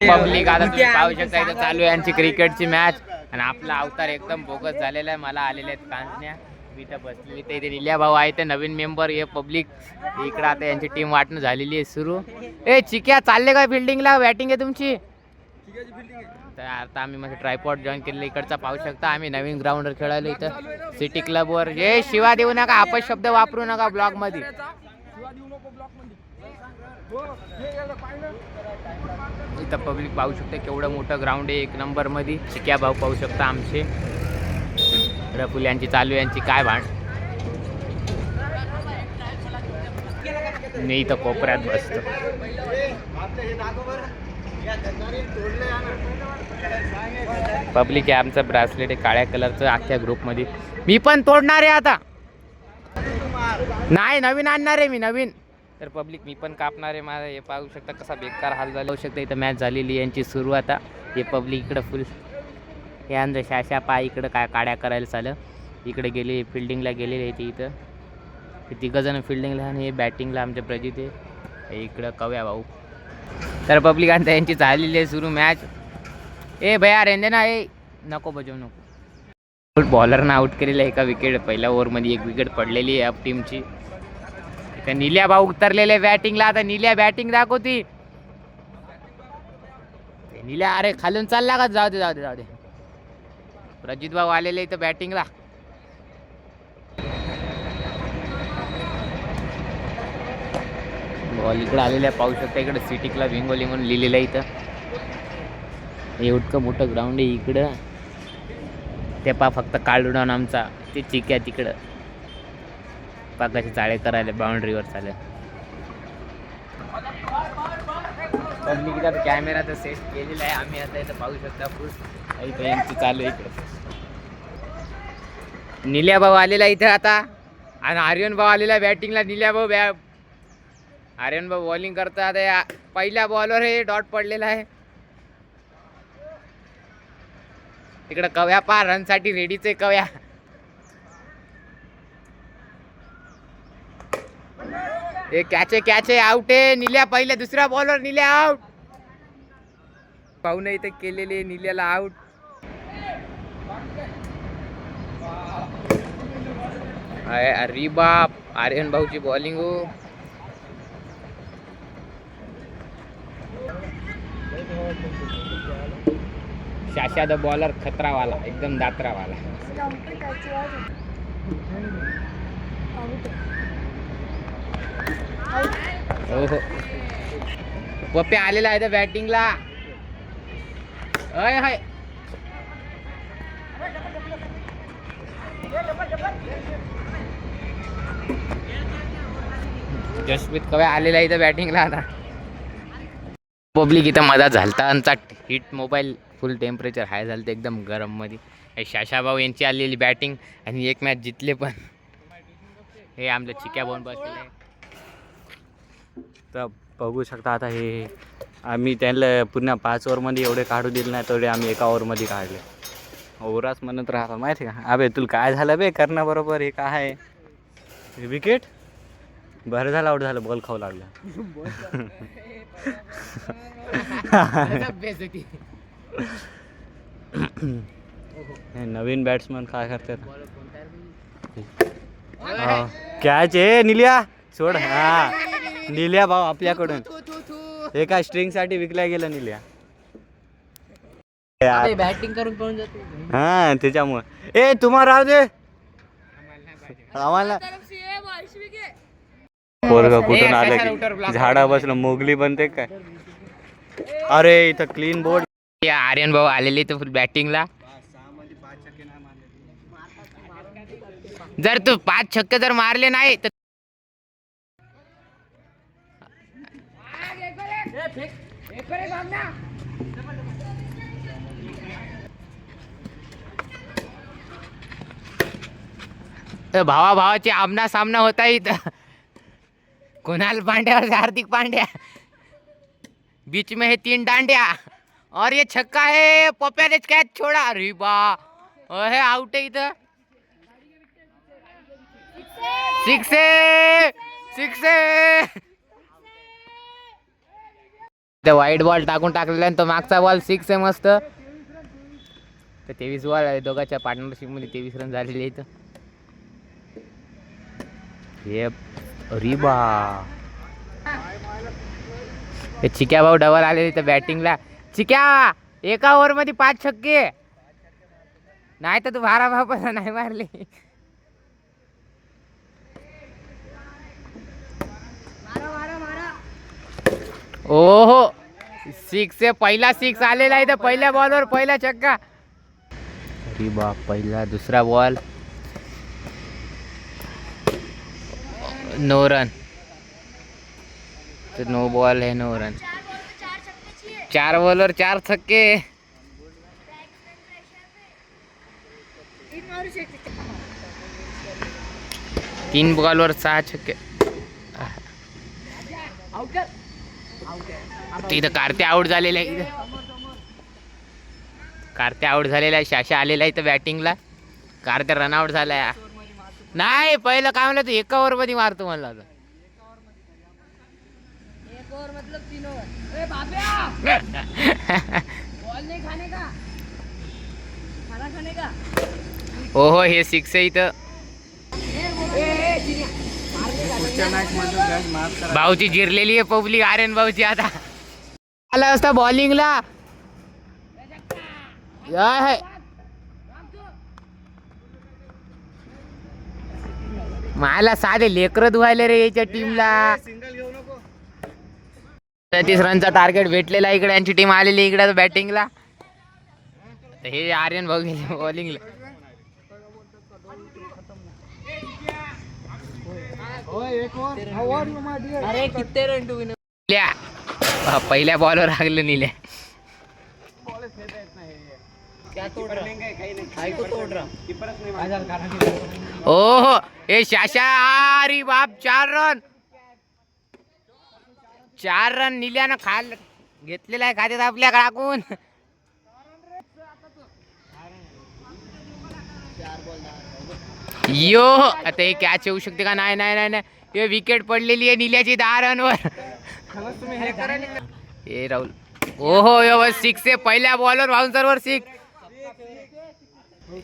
Public आता तुम्ही पाहू शकता इथं चालू आहे यांची क्रिकेटची मॅच आणि आपला अवतार एकदम बोगस झालेला आहे. मला आलेले आहेत कांचण्या मी तर बसलेली ते इथे निल्या भाऊ आहे ते नवीन मेंबर हे पब्लिक इकडं आता यांची टीम वाटणं झालेली आहे सुरू. ए चिक्या चालले काय बिल्डिंगला बॅटिंग आहे तुमची? तर आता आम्ही म्हणजे ट्रायपॉड जॉईन केलेलं इकडचा पाहू शकता. आम्ही नवीन ग्राउंडवर खेळायला इथं सिटी क्लबवर. हे शिवा देऊ नका अपशब्द वापरू नका ब्लॉग मध्ये. इथं पब्लिक पाहू शकते केवढं मोठं ग्राउंड आहे एक नंबर मध्ये. चिक्या भाऊ पाहू शकता आमचे रफुल यांची चालू यांची काय भांड. मी इथं कोपऱ्यात बसतो. पब्लिक आहे आमचं ब्रासलेट आहे काळ्या कलरचं अख्ख्या ग्रुपमध्ये. मी पण तोडणार आहे आता. नाही नवीन आणणार आहे मी नवीन. तर पब्लिक मी पण कापणार आहे माझं. हे पाहू शकता कसा बेकार हाल झाला. पाहू शकता इथं मॅच झालेली यांची सुरू. आता हे पब्लिक इकडं फुल हे अंदर शाशा पाय इकडं काय काड्या करायला चालं. इकडे गेले फिल्डिंगला गेलेले ते इथं ते तिघंजण फिल्डिंगला आणि हे बॅटिंगला आमचे प्रजित आहे. इकडं कव्या भाऊ. तर पब्लिक आता यांची झालेली आहे सुरू मॅच. ए भैया रेंदे ना ए नको बजावू नको. बॉलरनं आउट केलेलं आहे एका विकेट. पहिल्या ओव्हरमध्ये एक विकेट पडलेली आहे आप टीमची. इथं निल्या भाऊ उतरलेले बॅटिंगला. आता निल्या बॅटिंग दाखवती. निल्या अरे खालून चालला का? जाऊ दे जाऊ दे जाऊ दे. प्रजित भाऊ आलेले इथं बॅटिंगला. बॉल इकडे आलेला आहे पाहू शकता. इकडे सिटी क्लब हिंगोली म्हणून लिहिलेलं आहे इथं. एवढं मोठं ग्राउंड आहे इकडं. ते पा फक्त काढून आमचा ते चिक्या तिकडं पाकाचे चाळे करायला बाउंड्रीवर चालेल. पब्लिकचा कॅमेरा तर सेट केलेला आहे आम्ही. आता इथं पाहू शकता फुल इथं यांची चालू आहे इकडे. निल्या भाऊ आलेला इथं आता आणि आर्यन भाऊ आलेला बॅटिंगला. निल्या भाऊ आर्यन भाऊ बॉलिंग करतात. पहिल्या बॉलवर हे डॉट पडलेला आहे. तिकडं कव्या पा रनसाठी रेडीच आहे कव्या. हे कॅच आहे आउट आहे. निल्या पहिल्या दुसऱ्या बॉलवर निल्या आउट. पाहून इथे केलेली निल्याला आउट. अरे बाप आर्यन भाऊची बॉलिंग हो. शाशा द बॉलर खतरावाला एकदम दात्रावाला. हो हो पप्पे आलेला आहे बॅटिंगला. अय हाय जसप्रीत कव्या आलेला इथं बॅटिंगला. आता पब्लिक इथं मधा झालता आमचा हिट मोबाईल फुल टेम्परेचर हाय झालं एकदम गरम मध्ये. शाशा भाऊ यांची आलेली बॅटिंग आणि एक मॅच जितले पण. हे आमच्या चिक्या भाऊन बसलेले तर बघू शकता. आता हे आम्ही त्यांना पुन्हा 5 ओव्हरमध्ये एवढे काढू दिले नाही तेवढे आम्ही एका ओव्हरमध्ये काढले. ओव्हराच म्हणत राहतात माहिती का. अबे तुला काय झालं बे करणं बरोबर. हे काय आहे विकेट बरं झालं आउट झालं. बॉल खाऊ लागला. नवीन बॅट्समन काय करतात. कॅच आहे निल्या सोड. हा निल्या भाऊ आपल्याकडून हे काय स्ट्रिंग साठी विकल्या गेलं निल्या. बॅटिंग करून पळून जातो. हा त्याच्यामुळे ए तुम्हाला राहू दे आम्हाला. पोरग कुठून आलं की झाडा बसलं मोगली बनते काय. अरे इथं क्लीन बोर्ड. आर्यन भाऊ आलेले तर फुल बॅटिंगला. जर तू 5 छक्के जर मारले नाही तर भावा भावाची आमना सामना होता इथं. कुणाल पांड्या और हार्दिक पांड्या बीच में है 3 डांडिया और ये छक्का है. पप्या ने कैच छोड़ा. अरे बा है आउट है इधर. 6 है. त्या व्हाईट बॉल टाकून टाकलेला आणि तो मागचा बॉल 6 आहे मस्त. तर 23 बॉल आहे दोघांच्या पार्टनरशिप मध्ये 23 रन झालेले इथं. हे रिबा चिक्या भाऊ डबल आले इथं बॅटिंगला. चिक्या एका ओव्हर मध्ये 5 छक्के. नाही तर तू 12 बापाला नाही मारले. ओहो 6 आहे. पहिला 6 आलेला आहे तर पहिल्या बॉलवर पहिला छक्का. अरे बाप पहिला दुसरा बॉल नो रन. तर नो बॉल है नो रन. 4 बॉलवर 4 छक्के. 3 बॉलवर 6 छक्के. तिथं कार्त्या आउट झालेला आहे. कार्त्या आउट झालेला आहे. शाशा आलेला आहे इथं बॅटिंगला. कार्त्या रनआउट झालाय. नाही पहिलं काय म्हणलं तू एका ओव्हर मध्ये मारतो म्हणलं होतं. ओहो हे 6 आहे इथं. भाऊची जिरलेली आहे पब्लिक. आर्यन भाऊची आता आला असता बॉलिंगला. मला साधे लेकर धुवायले रे याच्या टीमला. 30 रनचा टार्गेट भेटलेला इकडे. यांची टीम आलेली इकडे बॅटिंगला. हे आर्यन भाऊ गेले बॉलिंगला. पहिल्या बॉलवर लागलं निल्या. ओहो हे शाशा. अरे बाप 4 रन. 4 रन निल्यानं खाल घेतलेला आहे खात्यात आपल्या काकून. यो आता हे कॅच येऊ शकते का. नाही नाही नाही. हे विकेट पडलेली आहे निल्याची 10 रनवर. हे राहुल. ओहो यो 6 आहे. पहिल्या बॉलवर बाउन्सरवर 6.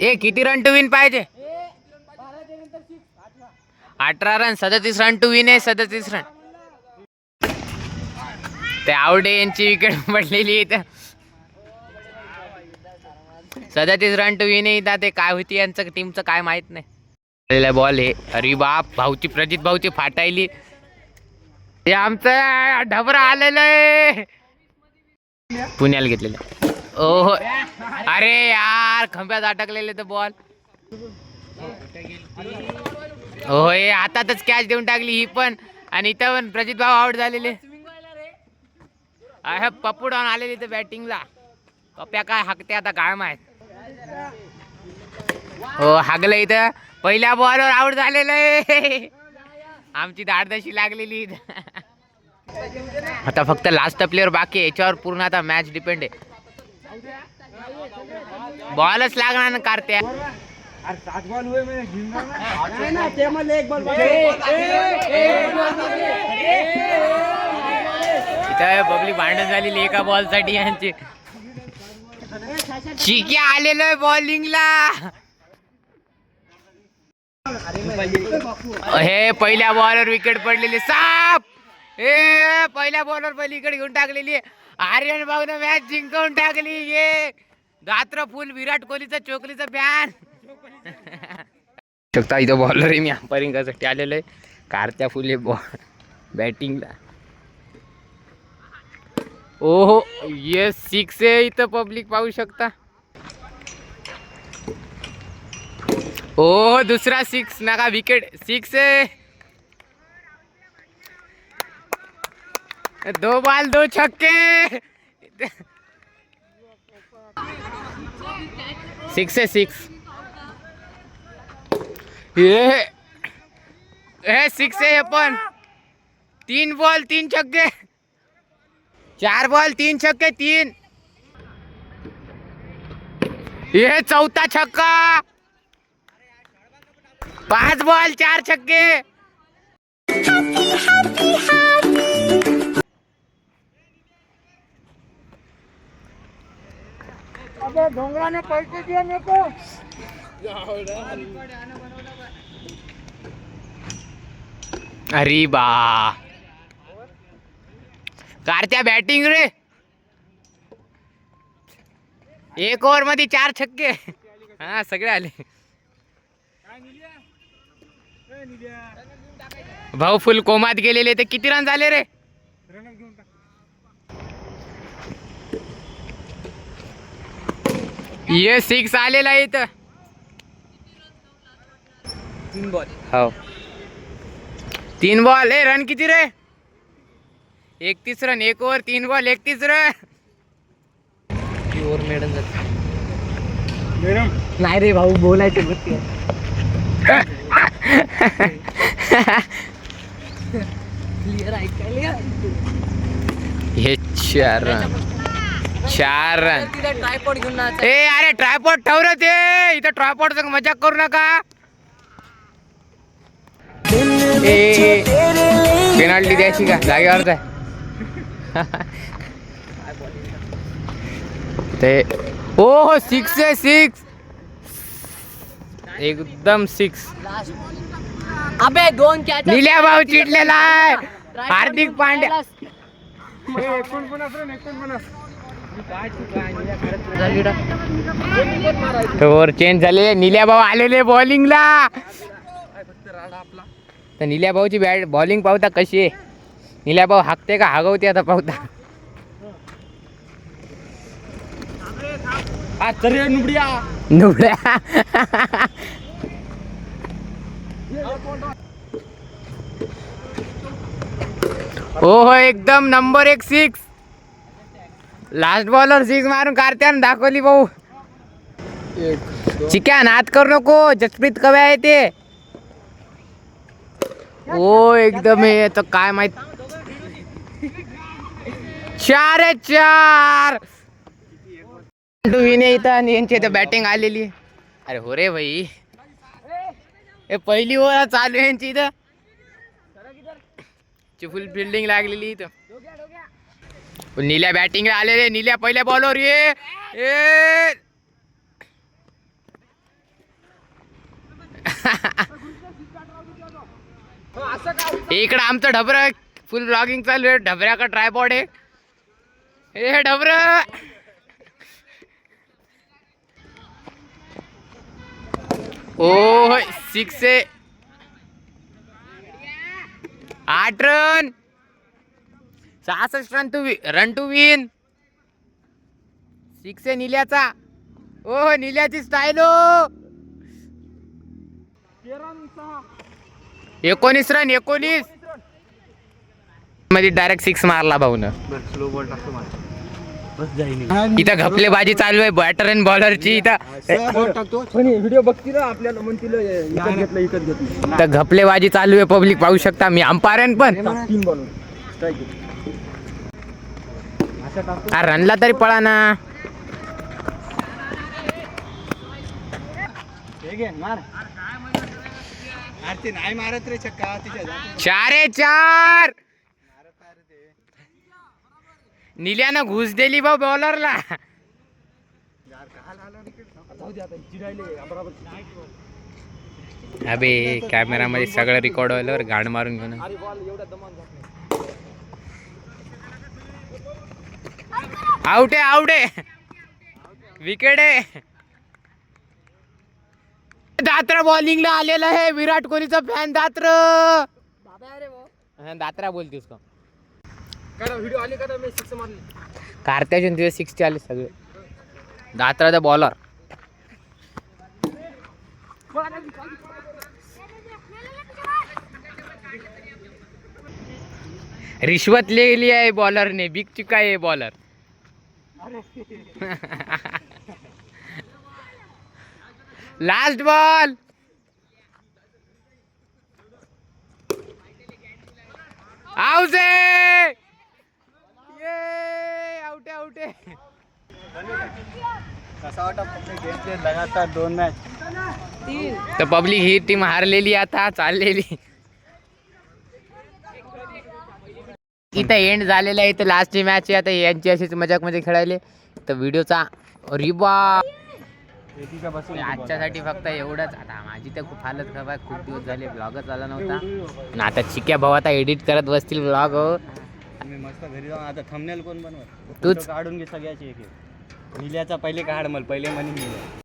ए किती रन टू विन पाहिजे. 18 रन. 37 रन टू विन आहे. 37 रन. ते आवडे यांची विकेट पडलेली इथं. 37 रन टू विन आहे इथं. ते काय होती यांचं टीमचं काय माहित नाही. बॉल आहे. अरे बाप भाऊची प्रजित भाऊची फाटायली. हे आमचं ढबरा आलेलं आहे. पुण्याला घेतलेलं. ओहो अरे यार खंब्यात अटकलेले तर बॉल. होय हातातच कॅच देऊन टाकली ही पण. आणि इथं पण प्रजित भाऊ आउट झालेले. पप्पू डाऊन आलेले इथं बॅटिंगला. पप्प्या काय हाकते आता काय माहित. हो हागलं इथं. पहिल्या बॉलवर आउट झालेलं आहे. आमची धाडदशी लागलेली. आता फक्त लास्ट प्लेअर बाकी आहे. याच्यावर पूर्ण आता मॅच डिपेंड आहे. बॉलच लागणार ना कार्त्या. इथं बबली भांडण झालेली एका बॉल साठी यांची. चिक्या आलेलं आहे बॉलिंगला. हे पहिल्या बॉलवर विकेट पडलेली. साप हे पहिल्या बॉलवर पहिली विकेट घेऊन टाकलेली आहे. आर्यन भाऊनं मॅच जिंकवून टाकली. ये रात्र फुल विराट कोहलीचं चोकलीचं फॅन. शकता इथं बॉलर आहे मी अंपायरिंग करायसाठी आलेलो आहे. कार्त्या फुले बॉल बॅटिंगला. ओहो ये 6 आहे इथं पब्लिक पाहू शकता. ओ दुसरा 6 नका विकेट. 6 आहे. 2 बॉल 2 छक्के. 6 आहे 6. हे 6 आहे पण. 3 बॉल 3 छक्के. 4 बॉल 3 छक्के 3. ये चौथा छक्का. 5 बॉल 4 छक्के. अरे बा कारत्या बॅटिंग रे. एक ओव्हर मध्ये 4 छक्के. हा सगळे आले. भाऊ फुल कोमात गेलेले. ते किती रन झाले रे? ये 6 आलेला आहे इथं. 3 बॉल. हो 3 बॉल. ए रन किती रे? 31 run. 1 over 3 ball 31 run. Over madam जाते. नाही रे भाऊ बोलायचे गोष्टी क्लिअर ऐकायला. हे 4 रन. 4 रन. ट्रायपॉड घेऊन ना. ए अरे ट्रायपॉड ठेव रे. ते इथं ट्रायपॉड संग मजाक करू नका. ए पेनल्टी द्यायची का? जागेवरच आहे. ते ओ 6 आहे. 6 एकदम 6. अबे 2 कॅच. निल्या भाऊ चिडलेला आहे. हार्दिक पांड्या. ओव्हर चेंज झाले. निल्या भाऊ आलेले बॉलिंगला. तर निल्या भाऊची बॉलिंग पाहता कशी आहे. निल्या भाऊ हाकते का हागवते आता पाहता. नुबड्या. हो एकदम नंबर 1 6. लास्ट बॉलर 6 मारून कारत्यानं दाखवली भाऊ. चिक्या नाद करू नको. जसप्रीत कवे आहे ते. ओ एकदम हे तर काय माहित. 4 टू विन इथं आणि यांची इथं बॅटिंग आलेली. अरे हो रे भाई. हे पहिली ओव्हर चालू आहे यांची इथं. फुल फिल्डिंग लागलेली इथं. निल्या बॅटिंगला आलेले. निल्या पहिल्या बॉलवर ये. इकडं आमचं ढबरं फुल ब्लॉगिंग चालू आहे. ढबऱ्याकडे ट्रायपॉड आहे. हे ढबर. ओ 6 आहे. 8 रन. 66 run to win. 6 आहे निल्याचा. ओ निल्याची स्टाईल. 19 रन. 19 मध्ये डायरेक्ट 6 मारला भाऊन. स्लो बॉल टाकतो मला. बस जाईन. इथं घपलेबाजी चालू आहे बॅटर अँड बॉलरची. इथं व्हिडिओ बघतील आपल्याला म्हणतील इकत घेतलं. तर घपलेबाजी चालू आहे. पब्लिक पाहू शकता. मी अंपायरन पण. 3 बॉल रनला तरी पळा ना. नाही मारत रे छक्का. 4 निल्यानं घुस दिली भाऊ बॉलरला. अबे कॅमेरामध्ये सगळं रेकॉर्ड व्हायला गाड मारून घेऊन. आउट आहे. आउट आहे. विकेट आहे. दात्रा बॉलिंगला आलेला आहे. विराट कोहलीचा फॅन दात्र. दात्रा बोलतीस का? व्हिडिओ आले का? मी 6 मारले. कारत्याचे तुझे 6 आले सगळे. दात्राचा बॉलर. रिश्वत लेली आहे बॉलरने. बिग चुका आहे बॉलर. Last ball. आउट आहे. आउट आउट आहे. लगातार 2 मॅच. तर पब्लिक ही टीम हारलेली आता चाललेली. इथं एंड झालेला आहे. इथं लास्टची मॅच आहे. आता यांची अशीच मजाक मध्ये खेळायले. तर व्हिडिओचा अरे बा एकीका बसून आजच्यासाठी फक्त एवढंच. आता माझी तर खूप हालत खराब आहे, खूप दिवस झाले ब्लॉगच आला नव्हता. आणि आता चिक्या भाऊ आता एडिट करत बसतील ब्लॉग. मी मस्त घरी जाऊन आता थंबनेल कोण बनवत तूच. काढून घे सगळ्याची एक एक. निल्याचा पहिले काढ मला पहिले म्हणे